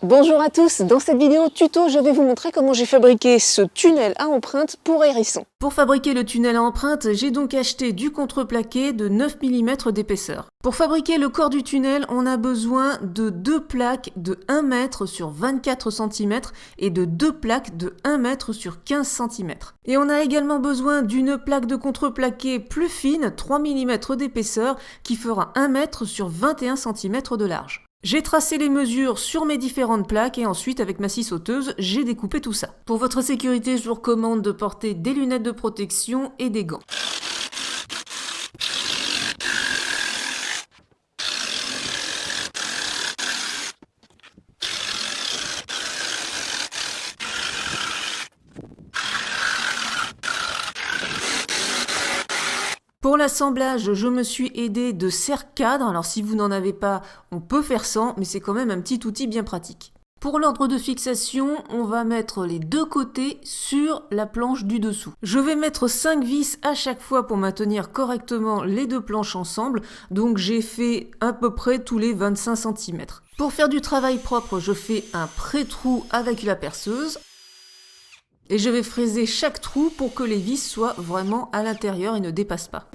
Bonjour à tous, dans cette vidéo tuto, je vais vous montrer comment j'ai fabriqué ce tunnel à empreinte pour hérisson. Pour fabriquer le tunnel à empreinte, j'ai donc acheté du contreplaqué de 9 mm d'épaisseur. Pour fabriquer le corps du tunnel, on a besoin de 2 plaques de 1 mètre sur 24 cm et de 2 plaques de 1 mètre sur 15 cm. Et on a également besoin d'une plaque de contreplaqué plus fine, 3 mm d'épaisseur, qui fera 1 mètre sur 21 cm de large. J'ai tracé les mesures sur mes différentes plaques et ensuite, avec ma scie sauteuse, j'ai découpé tout ça. Pour votre sécurité, je vous recommande de porter des lunettes de protection et des gants. Pour l'assemblage, je me suis aidée de serre-cadre. Alors si vous n'en avez pas, on peut faire sans, mais c'est quand même un petit outil bien pratique. Pour l'ordre de fixation, on va mettre les deux côtés sur la planche du dessous. Je vais mettre 5 vis à chaque fois pour maintenir correctement les deux planches ensemble, donc j'ai fait à peu près tous les 25 cm. Pour faire du travail propre, je fais un pré-trou avec la perceuse. Et je vais fraiser chaque trou pour que les vis soient vraiment à l'intérieur et ne dépassent pas.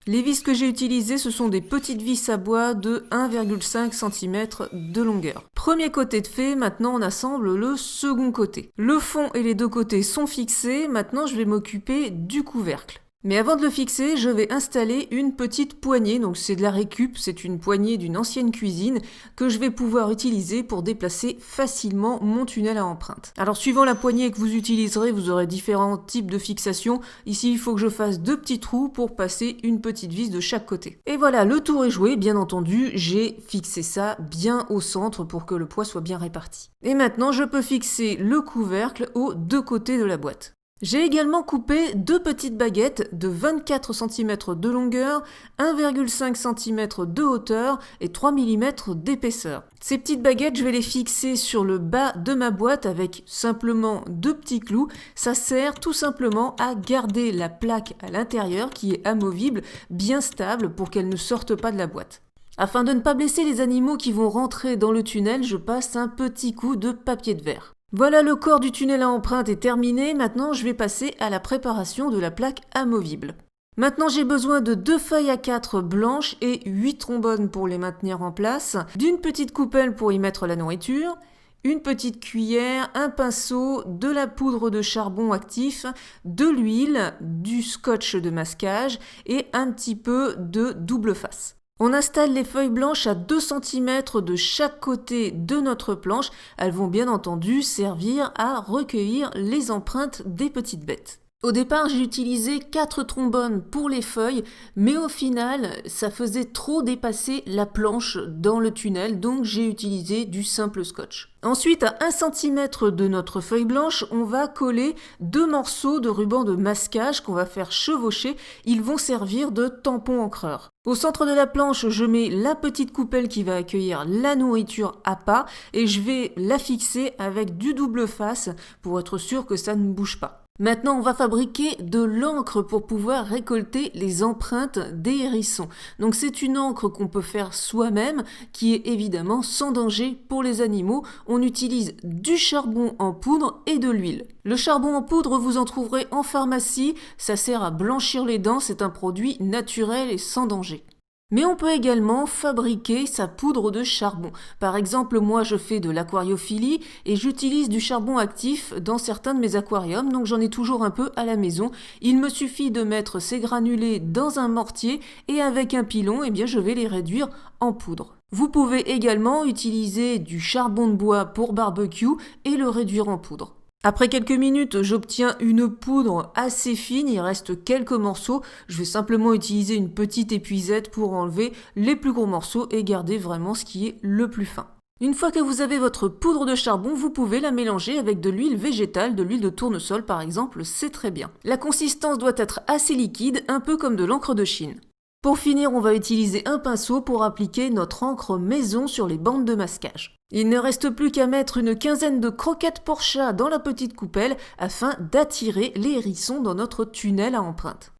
Les vis que j'ai utilisées, ce sont des petites vis à bois de 1,5 cm de longueur. Premier côté de fait, maintenant on assemble le second côté. Le fond et les deux côtés sont fixés, maintenant je vais m'occuper du couvercle. Mais avant de le fixer, je vais installer une petite poignée, donc c'est de la récup, c'est une poignée d'une ancienne cuisine que je vais pouvoir utiliser pour déplacer facilement mon tunnel à empreinte. Alors suivant la poignée que vous utiliserez, vous aurez différents types de fixation. Ici, il faut que je fasse 2 petits trous pour passer une petite vis de chaque côté. Et voilà, le tour est joué, bien entendu, j'ai fixé ça bien au centre pour que le poids soit bien réparti. Et maintenant, je peux fixer le couvercle aux deux côtés de la boîte. J'ai également coupé 2 petites baguettes de 24 cm de longueur, 1,5 cm de hauteur et 3 mm d'épaisseur. Ces petites baguettes, je vais les fixer sur le bas de ma boîte avec simplement 2 petits clous. Ça sert tout simplement à garder la plaque à l'intérieur qui est amovible, bien stable pour qu'elle ne sorte pas de la boîte. Afin de ne pas blesser les animaux qui vont rentrer dans le tunnel, je passe un petit coup de papier de verre. Voilà, le corps du tunnel à empreinte est terminé, maintenant je vais passer à la préparation de la plaque amovible. Maintenant j'ai besoin de 2 feuilles A4 blanches et 8 trombones pour les maintenir en place, d'une petite coupelle pour y mettre la nourriture, une petite cuillère, un pinceau, de la poudre de charbon actif, de l'huile, du scotch de masquage et un petit peu de double face. On installe les feuilles blanches à 2 cm de chaque côté de notre planche. Elles vont bien entendu servir à recueillir les empreintes des petites bêtes. Au départ, j'ai utilisé 4 trombones pour les feuilles, mais au final, ça faisait trop dépasser la planche dans le tunnel, donc j'ai utilisé du simple scotch. Ensuite, à 1 cm de notre feuille blanche, on va coller 2 morceaux de ruban de masquage qu'on va faire chevaucher. Ils vont servir de tampons encreurs. Au centre de la planche, je mets la petite coupelle qui va accueillir la nourriture à pas et je vais la fixer avec du double face pour être sûr que ça ne bouge pas. Maintenant, on va fabriquer de l'encre pour pouvoir récolter les empreintes des hérissons. Donc c'est une encre qu'on peut faire soi-même, qui est évidemment sans danger pour les animaux. On utilise du charbon en poudre et de l'huile. Le charbon en poudre, vous en trouverez en pharmacie. Ça sert à blanchir les dents, c'est un produit naturel et sans danger. Mais on peut également fabriquer sa poudre de charbon. Par exemple, moi je fais de l'aquariophilie et j'utilise du charbon actif dans certains de mes aquariums, donc j'en ai toujours un peu à la maison. Il me suffit de mettre ces granulés dans un mortier et avec un pilon, eh bien, je vais les réduire en poudre. Vous pouvez également utiliser du charbon de bois pour barbecue et le réduire en poudre. Après quelques minutes, j'obtiens une poudre assez fine, il reste quelques morceaux. Je vais simplement utiliser une petite épuisette pour enlever les plus gros morceaux et garder vraiment ce qui est le plus fin. Une fois que vous avez votre poudre de charbon, vous pouvez la mélanger avec de l'huile végétale, de l'huile de tournesol par exemple, c'est très bien. La consistance doit être assez liquide, un peu comme de l'encre de Chine. Pour finir, on va utiliser un pinceau pour appliquer notre encre maison sur les bandes de masquage. Il ne reste plus qu'à mettre une quinzaine de croquettes pour chat dans la petite coupelle afin d'attirer les hérissons dans notre tunnel à empreinte.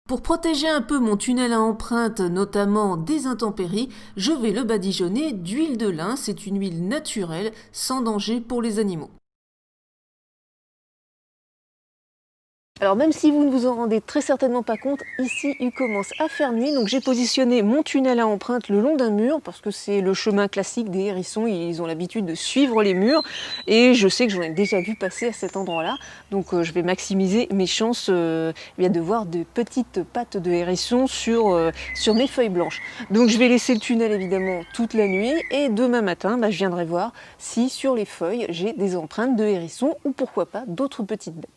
Pour protéger un peu mon tunnel à empreintes, notamment des intempéries, je vais le badigeonner d'huile de lin. C'est une huile naturelle, sans danger pour les animaux. Alors même si vous ne vous en rendez très certainement pas compte, ici il commence à faire nuit, donc j'ai positionné mon tunnel à empreintes le long d'un mur, parce que c'est le chemin classique des hérissons, ils ont l'habitude de suivre les murs, et je sais que j'en ai déjà vu passer à cet endroit-là, donc je vais maximiser mes chances de voir de petites pattes de hérissons sur mes feuilles blanches. Donc je vais laisser le tunnel évidemment toute la nuit, et demain matin, je viendrai voir si sur les feuilles j'ai des empreintes de hérissons, ou pourquoi pas d'autres petites bêtes.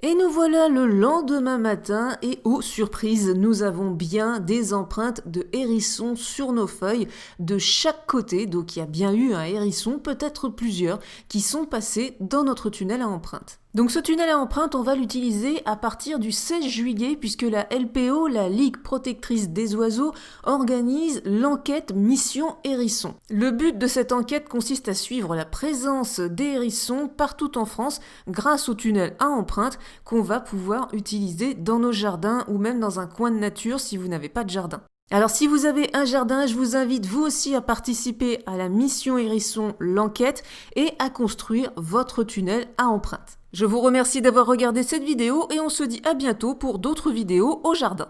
Et nous voilà le lendemain matin et oh surprise, nous avons bien des empreintes de hérissons sur nos feuilles de chaque côté. Donc il y a bien eu un hérisson, peut-être plusieurs, qui sont passés dans notre tunnel à empreintes. Donc ce tunnel à empreintes, on va l'utiliser à partir du 16 juillet puisque la LPO, la Ligue protectrice des oiseaux, organise l'enquête Mission Hérisson. Le but de cette enquête consiste à suivre la présence des hérissons partout en France grâce au tunnel à empreintes qu'on va pouvoir utiliser dans nos jardins ou même dans un coin de nature si vous n'avez pas de jardin. Alors si vous avez un jardin, je vous invite vous aussi à participer à la Mission Hérisson, l'enquête, et à construire votre tunnel à empreintes. Je vous remercie d'avoir regardé cette vidéo et on se dit à bientôt pour d'autres vidéos au jardin.